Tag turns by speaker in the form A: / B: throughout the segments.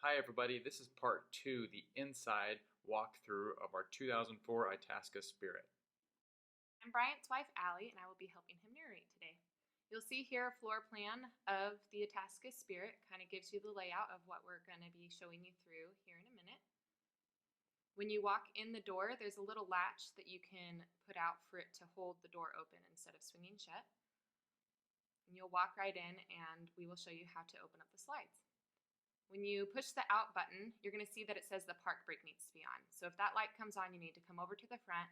A: Hi everybody, this is part 2, the inside walkthrough of our 2004 Itasca Spirit.
B: I'm Bryant's wife, Allie, and I will be helping him narrate today. You'll see here a floor plan of the Itasca Spirit. Kind of gives you the layout of what we're going to be showing you through here in a minute. When you walk in the door, there's a little latch that you can put out for it to hold the door open instead of swinging shut. And you'll walk right in and we will show you how to open up the slides. When you push the out button, you're going to see that it says the park brake needs to be on. So if that light comes on, you need to come over to the front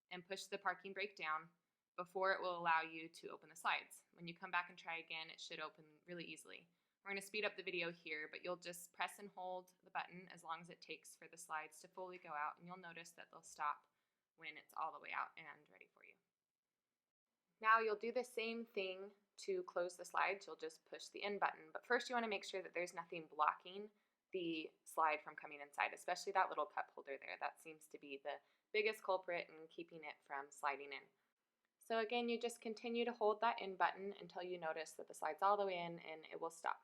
B: and push the parking brake down before it will allow you to open the slides. When you come back and try again, it should open really easily. We're going to speed up the video here, but you'll just press and hold the button as long as it takes for the slides to fully go out, and you'll notice that they'll stop when it's all the way out and ready for you. Now you'll do the same thing to close the slides. You'll just push the in button, but first you want to make sure that there's nothing blocking the slide from coming inside, especially that little cup holder there. That seems to be the biggest culprit in keeping it from sliding in. So again, you just continue to hold that in button until you notice that the slide's all the way in and it will stop.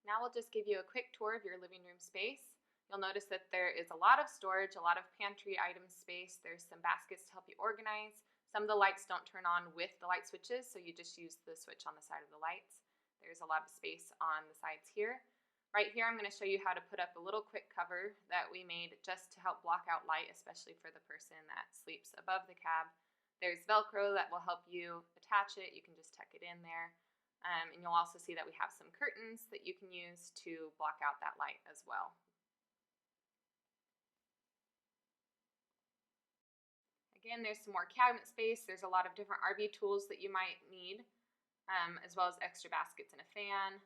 B: Now we'll just give you a quick tour of your living room space. You'll notice that there is a lot of storage, a lot of pantry item space. There's some baskets to help you organize. Some of the lights don't turn on with the light switches, so you just use the switch on the side of the lights. There's a lot of space on the sides here. Right here I'm going to show you how to put up a little quick cover that we made just to help block out light, especially for the person that sleeps above the cab. There's Velcro that will help you attach it. You can just tuck it in there. And you'll also see that we have some curtains that you can use to block out that light as well. Again, there's some more cabinet space. There's a lot of different RV tools that you might need, as well as extra baskets and a fan.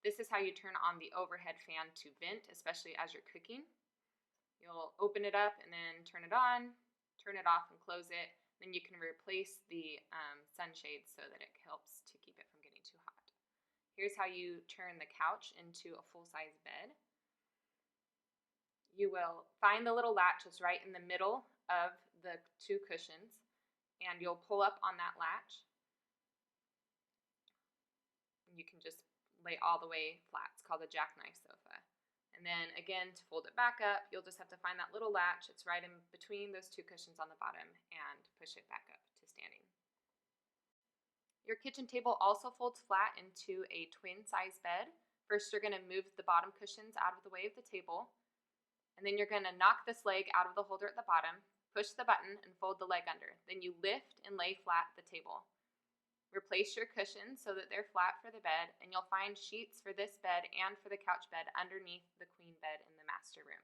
B: This is how you turn on the overhead fan to vent, especially as you're cooking. You'll open it up and then turn it on, turn it off and close it. Then you can replace the sunshade so that it helps to keep it from getting too hot. Here's how you turn the couch into a full-size bed. You will find the little latch that's right in the middle of the two cushions, and you'll pull up on that latch. You can just lay all the way flat. It's called a jackknife sofa. And then again, to fold it back up, you'll just have to find that little latch. It's right in between those two cushions on the bottom and push it back up to standing. Your kitchen table also folds flat into a twin size bed. First, you're going to move the bottom cushions out of the way of the table, and then you're going to knock this leg out of the holder at the bottom, push the button, and fold the leg under. Then you lift and lay flat the table. Replace your cushions so that they're flat for the bed, and you'll find sheets for this bed and for the couch bed underneath the queen bed in the master room.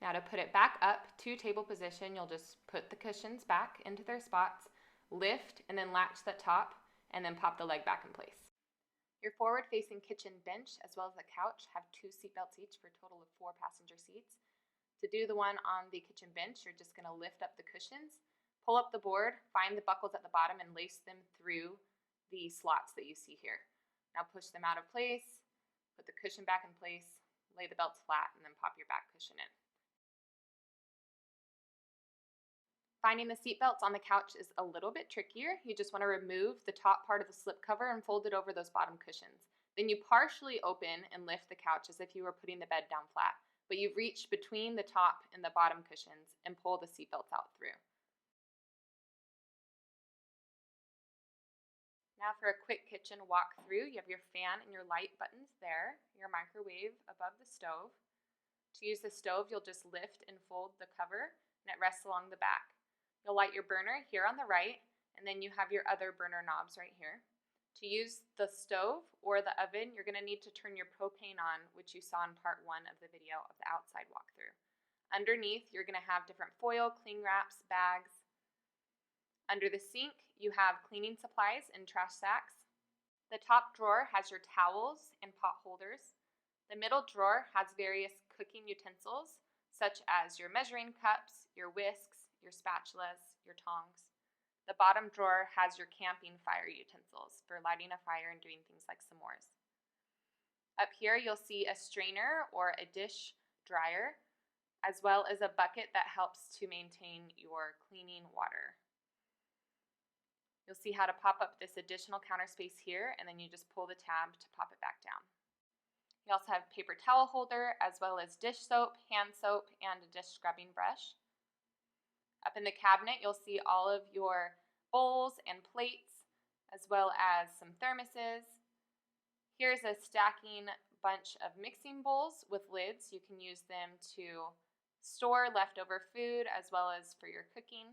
B: Now to put it back up to table position, you'll just put the cushions back into their spots, lift and then latch the top, and then pop the leg back in place. Your forward-facing kitchen bench as well as the couch have 2 seat belts each for a total of 4 passenger seats. To do the one on the kitchen bench, you're just going to lift up the cushions, pull up the board, find the buckles at the bottom, and lace them through the slots that you see here. Now push them out of place, put the cushion back in place, lay the belts flat, and then pop your back cushion in. Finding the seat belts on the couch is a little bit trickier. You just want to remove the top part of the slip cover and fold it over those bottom cushions. Then you partially open and lift the couch as if you were putting the bed down flat, but you reach between the top and the bottom cushions and pull the seat belts out through. Now for a quick kitchen walkthrough, you have your fan and your light buttons there, your microwave above the stove. To use the stove, you'll just lift and fold the cover and it rests along the back. You'll light your burner here on the right, and then you have your other burner knobs right here. To use the stove or the oven, you're going to need to turn your propane on, which you saw in part 1 of the video of the outside walkthrough. Underneath, you're going to have different foil, cling wraps, bags. Under the sink, you have cleaning supplies and trash sacks. The top drawer has your towels and pot holders. The middle drawer has various cooking utensils, such as your measuring cups, your whisks, your spatulas, your tongs. The bottom drawer has your camping fire utensils for lighting a fire and doing things like s'mores. Up here you'll see a strainer or a dish dryer, as well as a bucket that helps to maintain your cleaning water. You'll see how to pop up this additional counter space here, and then you just pull the tab to pop it back down. You also have paper towel holder, as well as dish soap, hand soap, and a dish scrubbing brush. Up in the cabinet, you'll see all of your bowls and plates, as well as some thermoses. Here's a stacking bunch of mixing bowls with lids. You can use them to store leftover food as well as for your cooking.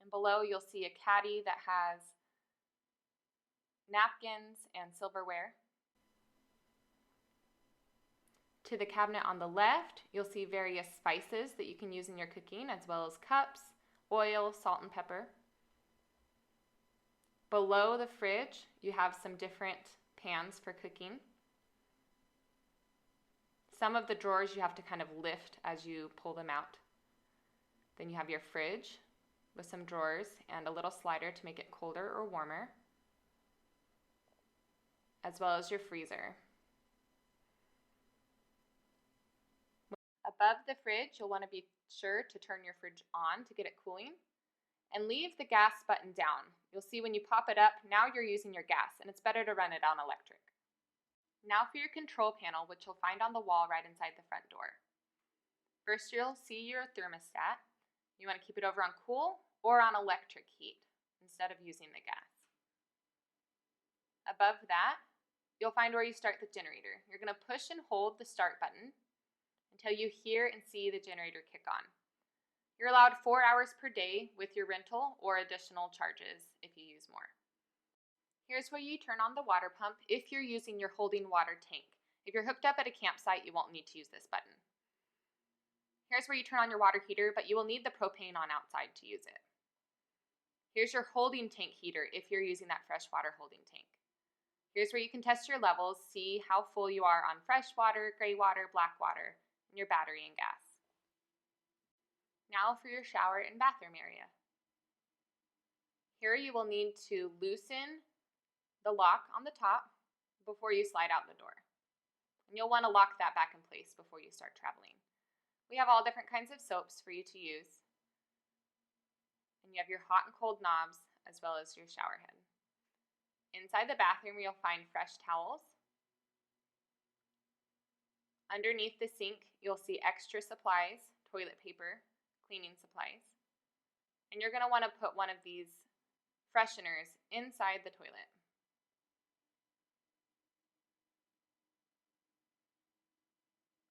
B: And below you'll see a caddy that has napkins and silverware. To the cabinet on the left, you'll see various spices that you can use in your cooking, as well as cups, oil, salt, and pepper. Below the fridge, you have some different pans for cooking. Some of the drawers you have to kind of lift as you pull them out. Then you have your fridge with some drawers and a little slider to make it colder or warmer, as well as your freezer. Above the fridge, you'll want to be sure to turn your fridge on to get it cooling, and leave the gas button down. You'll see when you pop it up, now you're using your gas, and it's better to run it on electric. Now for your control panel, which you'll find on the wall right inside the front door. First, you'll see your thermostat. You want to keep it over on cool or on electric heat instead of using the gas. Above that, you'll find where you start the generator. You're going to push and hold the start button until you hear and see the generator kick on. You're allowed 4 hours per day with your rental or additional charges if you use more. Here's where you turn on the water pump if you're using your holding water tank. If you're hooked up at a campsite, you won't need to use this button. Here's where you turn on your water heater, but you will need the propane on outside to use it. Here's your holding tank heater if you're using that freshwater holding tank. Here's where you can test your levels, see how full you are on fresh water, gray water, black water, and your battery and gas. Now for your shower and bathroom area. Here you will need to loosen the lock on the top before you slide out the door. And you'll want to lock that back in place before you start traveling. We have all different kinds of soaps for you to use. And you have your hot and cold knobs as well as your shower head. Inside the bathroom, you'll find fresh towels. Underneath the sink, you'll see extra supplies, toilet paper, cleaning supplies. And you're going to want to put one of these fresheners inside the toilet.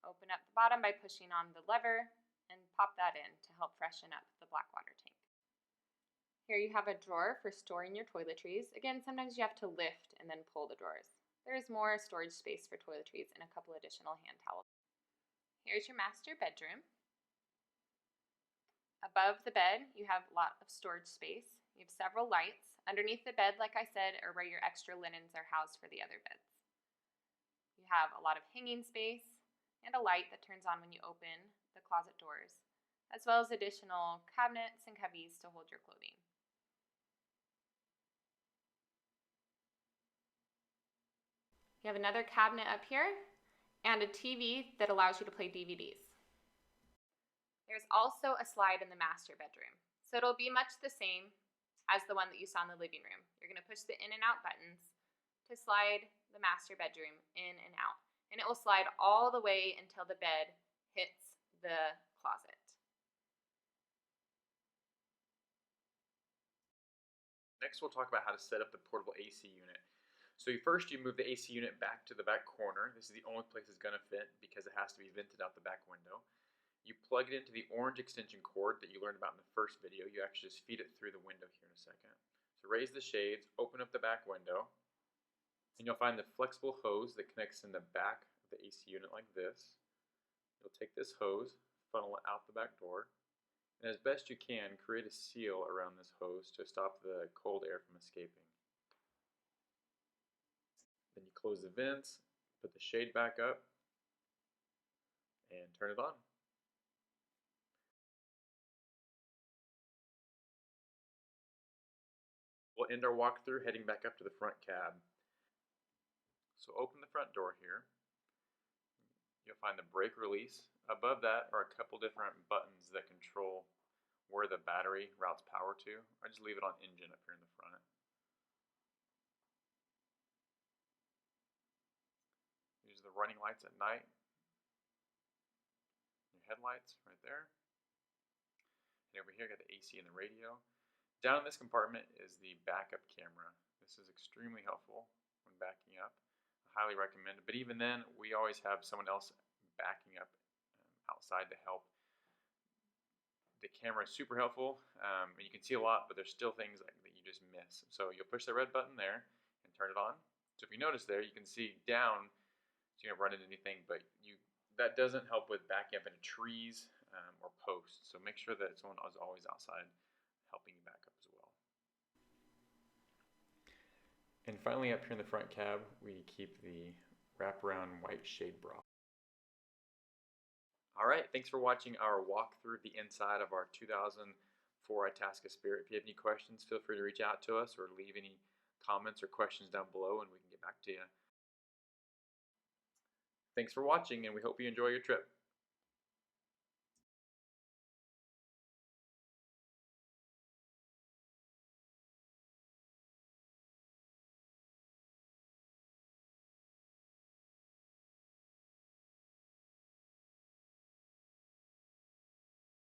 B: Open up the bottom by pushing on the lever and pop that in to help freshen up the black water tank. Here you have a drawer for storing your toiletries. Again, sometimes you have to lift and then pull the drawers. There is more storage space for toiletries and a couple additional hand towels. Here's your master bedroom. Above the bed, you have a lot of storage space. You have several lights. Underneath the bed, like I said, are where your extra linens are housed for the other beds. You have a lot of hanging space and a light that turns on when you open the closet doors, as well as additional cabinets and cubbies to hold your clothing. You have another cabinet up here and a TV that allows you to play DVDs. There's also a slide in the master bedroom, so it'll be much the same as the one that you saw in the living room. You're going to push the in and out buttons to slide the master bedroom in and out, and it will slide all the way until the bed hits the closet.
A: Next, we'll talk about how to set up the portable AC unit. So first, you move the AC unit back to the back corner. This is the only place it's going to fit because it has to be vented out the back window. You plug it into the orange extension cord that you learned about in the first video. You actually just feed it through the window here in a second. So raise the shades, open up the back window, and you'll find the flexible hose that connects in the back of the AC unit like this. You'll take this hose, funnel it out the back door, and as best you can, create a seal around this hose to stop the cold air from escaping. Then you close the vents, put the shade back up, and turn it on. We'll end our walkthrough heading back up to the front cab. So open the front door here. You'll find the brake release. Above that are a couple different buttons that control where the battery routes power to. I just leave it on engine up here in the front. These are the running lights at night. Your headlights right there. And over here, got the AC and the radio. Down in this compartment is the backup camera. This is extremely helpful when backing up. I highly recommend it. But even then, we always have someone else backing up outside to help. The camera is super helpful, and you can see a lot, but there's still things that you just miss. So you'll push the red button there and turn it on. So if you notice there, you can see down, so you don't run into anything, but that doesn't help with backing up into trees or posts. So make sure that someone is always outside helping you back up as well. And finally, up here in the front cab, we keep the wraparound white shade bra. All right, thanks for watching our walk through the inside of our 2004 Itasca Spirit. If you have any questions, feel free to reach out to us or leave any comments or questions down below and we can get back to you. Thanks for watching, and we hope you enjoy your trip.